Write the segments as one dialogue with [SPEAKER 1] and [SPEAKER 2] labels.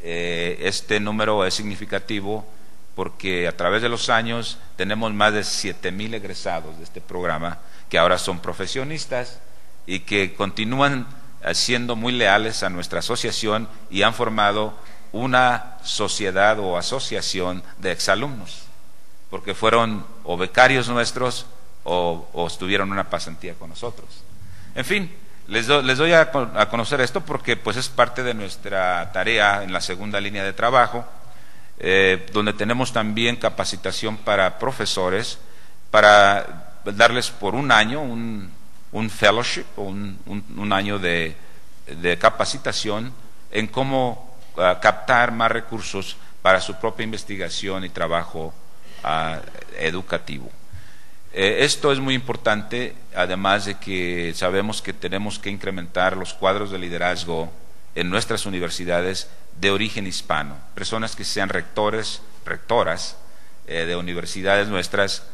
[SPEAKER 1] Este número es significativo porque a través de los años tenemos más de 7,000 egresados de este programa que ahora son profesionistas y que continúan siendo muy leales a nuestra asociación y han formado una sociedad o asociación de exalumnos, porque fueron o becarios nuestros o estuvieron una pasantía con nosotros. En fin, les doy a conocer esto porque pues es parte de nuestra tarea en la segunda línea de trabajo, donde tenemos también capacitación para profesores, para darles por un año un fellowship o un año de capacitación en cómo captar más recursos para su propia investigación y trabajo educativo. Esto es muy importante, además de que sabemos que tenemos que incrementar los cuadros de liderazgo en nuestras universidades de origen hispano, personas que sean rectores, rectoras de universidades nuestras,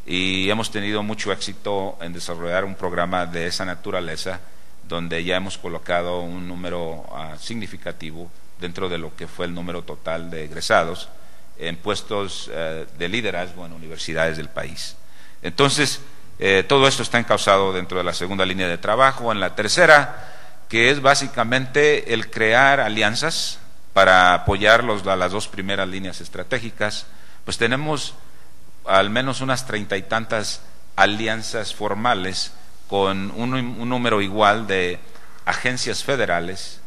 [SPEAKER 1] y hemos tenido mucho éxito en desarrollar un programa de esa naturaleza, donde ya hemos colocado un número significativo dentro de lo que fue el número total de egresados en puestos de liderazgo en universidades del país. Entonces, todo esto está encauzado dentro de la segunda línea de trabajo. En la tercera, que es básicamente el crear alianzas para apoyar las dos primeras líneas estratégicas, pues tenemos al menos unas 30 y tantas alianzas formales con un número igual de agencias federales,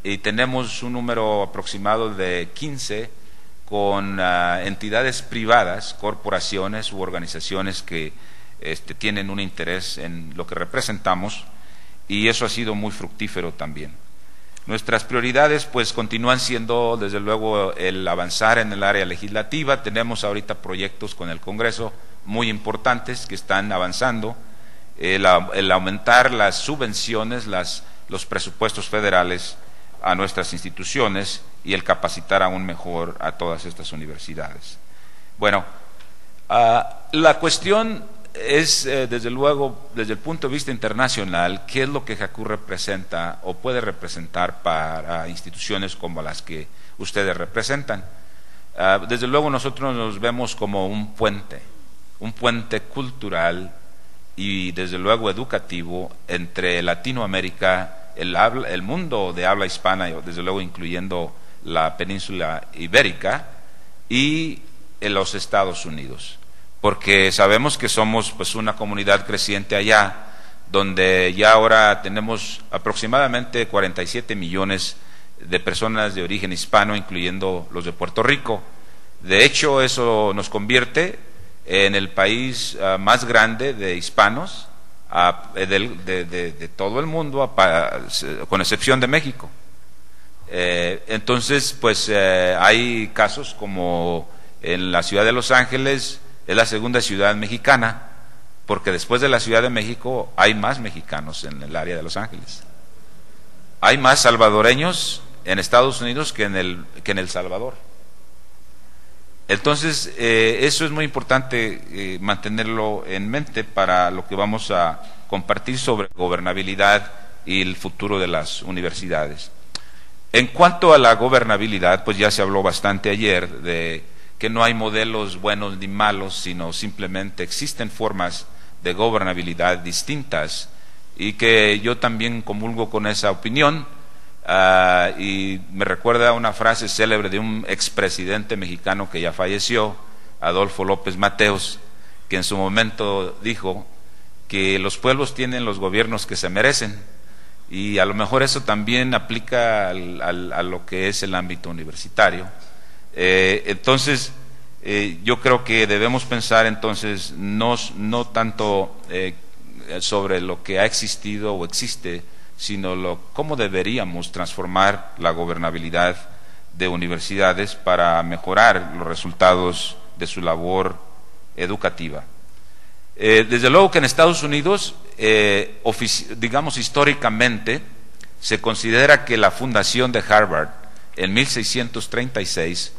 [SPEAKER 1] y tenemos un número aproximado de 15 con entidades privadas, corporaciones u organizaciones que tienen un interés en lo que representamos, y eso ha sido muy fructífero también. Nuestras prioridades pues continúan siendo desde luego el avanzar en el área legislativa. Tenemos ahorita proyectos con el Congreso muy importantes que están avanzando, el aumentar las subvenciones, los presupuestos federales a nuestras instituciones y el capacitar aún mejor a todas estas universidades. Bueno, la cuestión es, desde luego, desde el punto de vista internacional, qué es lo que JACU representa o puede representar para instituciones como las que ustedes representan. Desde luego nosotros nos vemos como un puente cultural y desde luego educativo entre Latinoamérica, el mundo de habla hispana, desde luego incluyendo la península ibérica, y en los Estados Unidos, porque sabemos que somos pues una comunidad creciente allá, donde ya ahora tenemos aproximadamente 47 millones de personas de origen hispano, incluyendo los de Puerto Rico. De hecho, eso nos convierte en el país más grande de hispanos de todo el mundo, con excepción de México. Entonces, pues hay casos como en la ciudad de Los Ángeles, es la segunda ciudad mexicana, porque después de la Ciudad de México hay más mexicanos en el área de Los Ángeles. Hay más salvadoreños en Estados Unidos que en El Salvador. Entonces, eso es muy importante mantenerlo en mente para lo que vamos a compartir sobre gobernabilidad y el futuro de las universidades. En cuanto a la gobernabilidad, pues ya se habló bastante ayer de que no hay modelos buenos ni malos, sino simplemente existen formas de gobernabilidad distintas, y que yo también comulgo con esa opinión. Y me recuerda una frase célebre de un expresidente mexicano que ya falleció, Adolfo López Mateos, que en su momento dijo que los pueblos tienen los gobiernos que se merecen, y a lo mejor eso también aplica a lo que es el ámbito universitario. Entonces, yo creo que debemos pensar entonces no tanto sobre lo que ha existido o existe, sino cómo deberíamos transformar la gobernabilidad de universidades para mejorar los resultados de su labor educativa. Desde luego que en Estados Unidos, digamos históricamente, se considera que la fundación de Harvard en 1636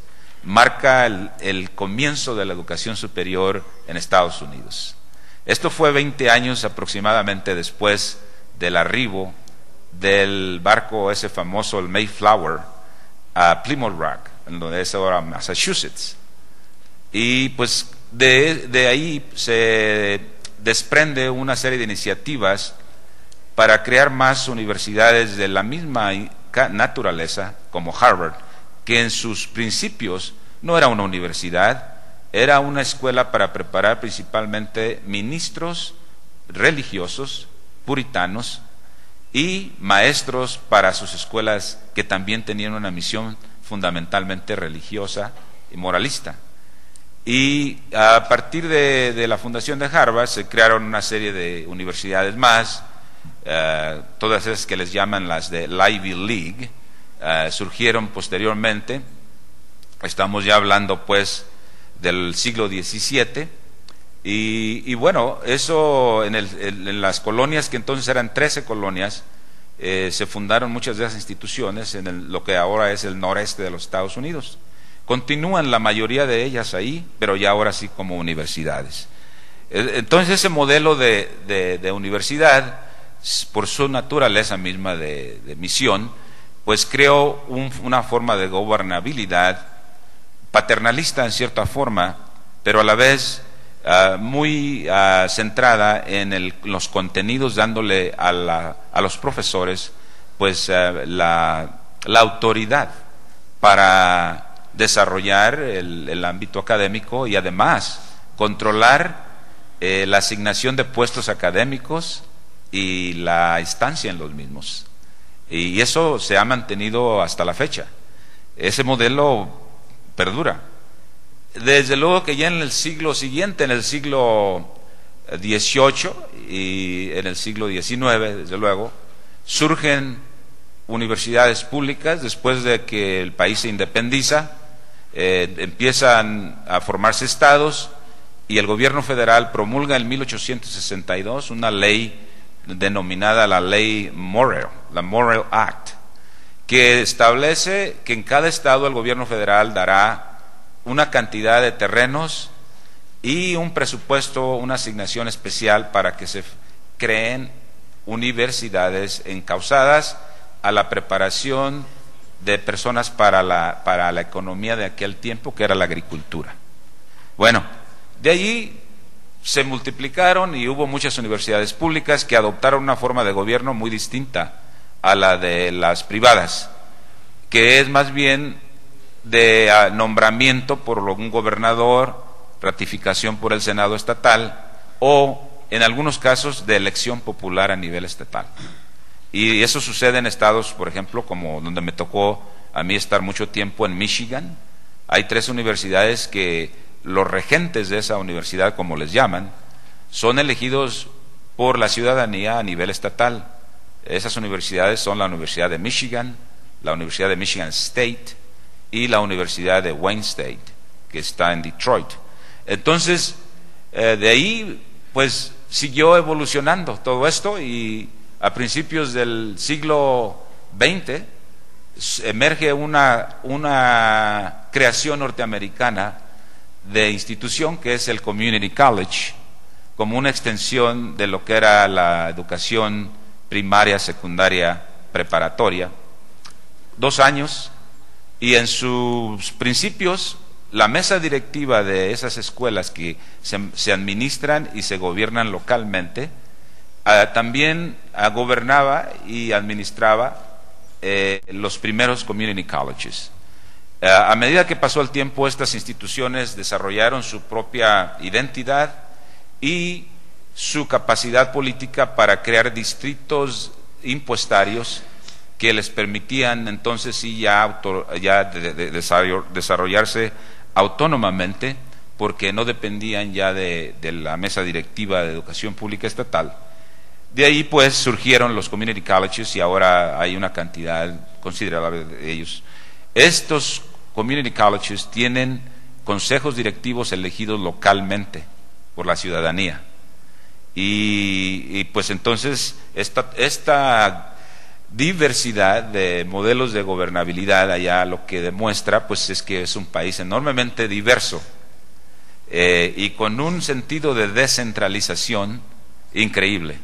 [SPEAKER 1] marca el comienzo de la educación superior en Estados Unidos. Esto fue 20 años aproximadamente después del arribo del barco ese famoso, el Mayflower, a Plymouth Rock, en donde es ahora Massachusetts. Y pues de ahí se desprende una serie de iniciativas para crear más universidades de la misma naturaleza, como Harvard, que en sus principios no era una universidad, era una escuela para preparar principalmente ministros religiosos, puritanos, y maestros para sus escuelas que también tenían una misión fundamentalmente religiosa y moralista. Y a partir de la fundación de Harvard se crearon una serie de universidades más, todas esas que les llaman las de la Ivy League, surgieron posteriormente. Estamos ya hablando pues del siglo XVII, y bueno, eso en las colonias, que entonces eran 13 colonias, se fundaron muchas de esas instituciones en lo que ahora es el noreste de los Estados Unidos. Continúan la mayoría de ellas ahí, pero ya ahora sí como universidades. Entonces ese modelo de universidad, por su naturaleza misma de misión, pues creó una forma de gobernabilidad paternalista en cierta forma, pero a la vez muy centrada en los contenidos, dándole a los profesores pues la autoridad para desarrollar el ámbito académico, y además controlar la asignación de puestos académicos y la estancia en los mismos. Y eso se ha mantenido hasta la fecha. Ese modelo perdura. Desde luego que ya en el siglo siguiente, en el siglo XVIII y en el siglo XIX, desde luego, surgen universidades públicas. Después de que el país se independiza, empiezan a formarse estados, y el gobierno federal promulga en 1862 una ley denominada la ley Morrill, la Morrill Act, que establece que en cada estado el gobierno federal dará una cantidad de terrenos y un presupuesto, una asignación especial para que se creen universidades encausadas a la preparación de personas para la economía de aquel tiempo, que era la agricultura. Bueno, de allí se multiplicaron y hubo muchas universidades públicas que adoptaron una forma de gobierno muy distinta a la de las privadas, que es más bien de nombramiento por un gobernador, ratificación por el Senado estatal, o en algunos casos de elección popular a nivel estatal. Y eso sucede en estados, por ejemplo, como donde me tocó a mí estar mucho tiempo, en Michigan. Hay 3 universidades que los regentes de esa universidad, como les llaman, son elegidos por la ciudadanía a nivel estatal. Esas universidades son la Universidad de Michigan, la Universidad de Michigan State y la Universidad de Wayne State, que está en Detroit. Entonces, de ahí pues siguió evolucionando todo esto, y a principios del siglo XX emerge una creación norteamericana de institución, que es el Community College, como una extensión de lo que era la educación primaria, secundaria, preparatoria. 2 años, y en sus principios la mesa directiva de esas escuelas, que se administran y se gobiernan localmente, también gobernaba y administraba los primeros community colleges. A medida que pasó el tiempo, estas instituciones desarrollaron su propia identidad y su capacidad política para crear distritos impuestarios que les permitían entonces sí ya desarrollarse autónomamente, porque no dependían ya de la mesa directiva de educación pública estatal. De ahí pues surgieron los community colleges, y ahora hay una cantidad considerable de ellos. Estos community colleges tienen consejos directivos elegidos localmente por la ciudadanía, y pues entonces esta diversidad de modelos de gobernabilidad allá lo que demuestra pues es que es un país enormemente diverso, y con un sentido de descentralización increíble.